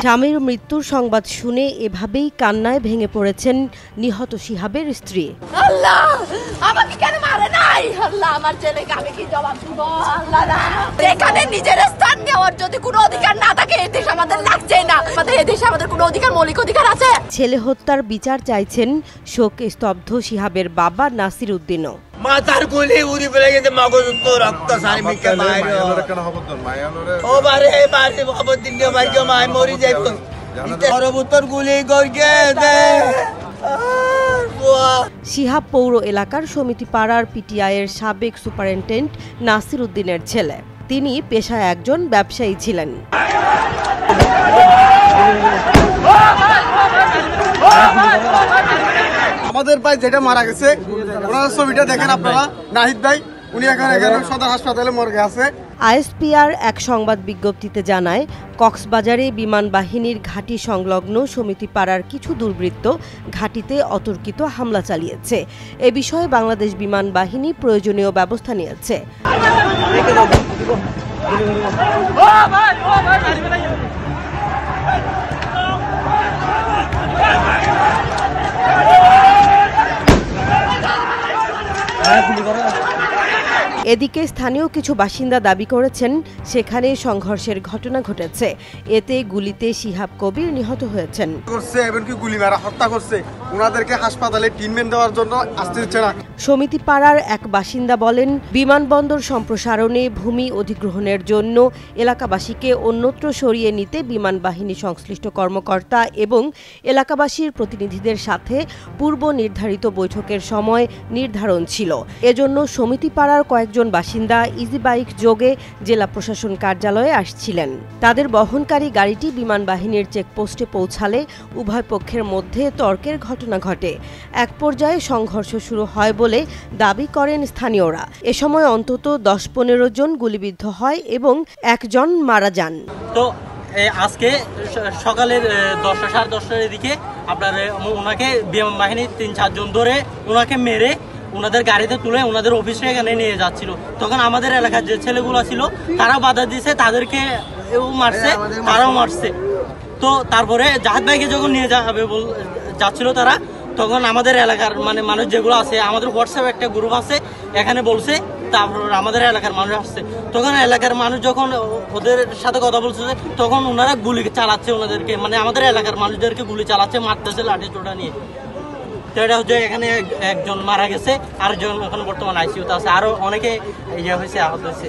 স্বামীর মৃত্যুর সংবাদ শুনে এভাবেই কান্নায় ভেঙে পড়েছেন নিহত শিহাবের স্ত্রী। আল্লাহ আমাকে কেন মারে নাই? আল্লাহ আমার ছেলেকে আমি কি জবাব দিব? আল্লাহ না, এখানে নিজের স্থান নেওয়ার যদি কোনো অধিকার না থাকে এই দেশ আমাদের লাগছে না। আমাদের এই দেশে আমাদের কোনো অধিকার, মৌলিক অধিকার আছে? ছেলে হত্যার বিচার চাইছেন শোকে স্তব্ধ শিহাবের বাবা নাসির উদ্দিনও। মাথার গুলি উড়ি ফেলে গেছে, মগজ তো রক্ত সারি মিকে বাইরে ও বারে বারে অবদিন দিয়ে বাইরে মাই মরি যাইব পরবর্তর গুলি গর্গে দে। শিহাব পৌর এলাকার সমিতি পাড়ার পিটিআইয়ের সাবেক সুপারিনটেন্ডেন্ট নাসির উদ্দিনের ছেলে। তিনি পেশায় একজন ব্যবসায়ী ছিলেন। আমাদের ভাই যেটা মারা গেছে ওনার ছবিটা দেখেন আপনারা, নাহিদ ভাই, উনি এখানে সদর হাসপাতালে মর্গে আছে। আইএসপিআর এক সংবাদ বিজ্ঞপ্তিতে জানায়, কক্সবাজারে বিমান বাহিনীর ঘাঁটি সংলগ্ন সমিতি পাড়ার কিছু দুর্বৃত্ত ঘাঁটিতে অতর্কিত হামলা চালিয়েছে। এ বিষয়ে বাংলাদেশ বিমান বাহিনী প্রয়োজনীয় ব্যবস্থা নিয়েছে। এদিকে স্থানীয় কিছু বাসিন্দা দাবি করেছেন সেখানে সংঘর্ষের ঘটনা ঘটেছে। এতে গুলিতে শিহাব কবির নিহত হয়েছেন। এমনকি গুলি মারা হত্যা করছে, ওনাদেরকে হাসপাতালে ট্রিটমেন্ট দেওয়ার জন্য আসতে দিচ্ছে না। সমিতি পাড়ার এক বাসিন্দা বলেন, বিমানবন্দর সম্প্রসারণে ভূমি অধিগ্রহণের জন্য এলাকাবাসীকে অন্যত্র সরিয়ে নিতে বিমান বাহিনী সংশ্লিষ্ট কর্মকর্তা এবং এলাকাবাসীর প্রতিনিধিদের সাথে পূর্ব নির্ধারিত বৈঠকের সময় নির্ধারণ ছিল। এজন্য সমিতি পাড়ার কয়েকজন বাসিন্দা ইজি বাইক যোগে জেলা প্রশাসন কার্যালয়ে আসছিলেন। তাদের বহনকারী গাড়িটি বিমান বাহিনীর চেকপোস্টে পৌঁছালে উভয় পক্ষের মধ্যে তর্কের ঘটনা ঘটে। এক পর্যায়ে সংঘর্ষ শুরু হয় বলে দাবি করেন স্থানীয়রা। এ সময় অন্তত ১০-১৫ জন গুলিবিদ্ধ হয় এবং একজন মারা যান। তো আজকে সকালের 10টা সাড়ে 10টার দিকে আপনার ওনাকে বিমান বাহিনী ৩-৪ জন ধরে ওনাকে মেরে ওনাদের গাড়িতে তুলে ওনাদের অফিসে এখানে নিয়ে যাচ্ছিল। তখন আমাদের এলাকার যে ছেলেগুলো ছিল তারা বাধা দিয়েছে, তাদেরকে মারছে, তারাও মারছে। তো তারপরে জাহাদ ভাইকে যখন নিয়ে যাচ্ছিল তারা, তখন আমাদের এলাকার মানুষ যেগুলো আছে, আমাদের হোয়াটসঅ্যাপ একটা গ্রুপ আছে, এখানে বলছে, তারপর আমাদের এলাকার মানুষ আসছে। তখন এলাকার মানুষ যখন ওদের সাথে কথা বলছে তখন ওনারা গুলি চালাচ্ছে ওনাদেরকে, আমাদের এলাকার মানুষদেরকে গুলি চালাচ্ছে, মারতেছে লাঠি চোটা নিয়ে। তো এটা হচ্ছে এখানে একজন মারা গেছে, আরেকজন এখন বর্তমান আইসিইউতে আছে, আরো অনেকে ইয়ে হয়েছে, আহত হয়েছে।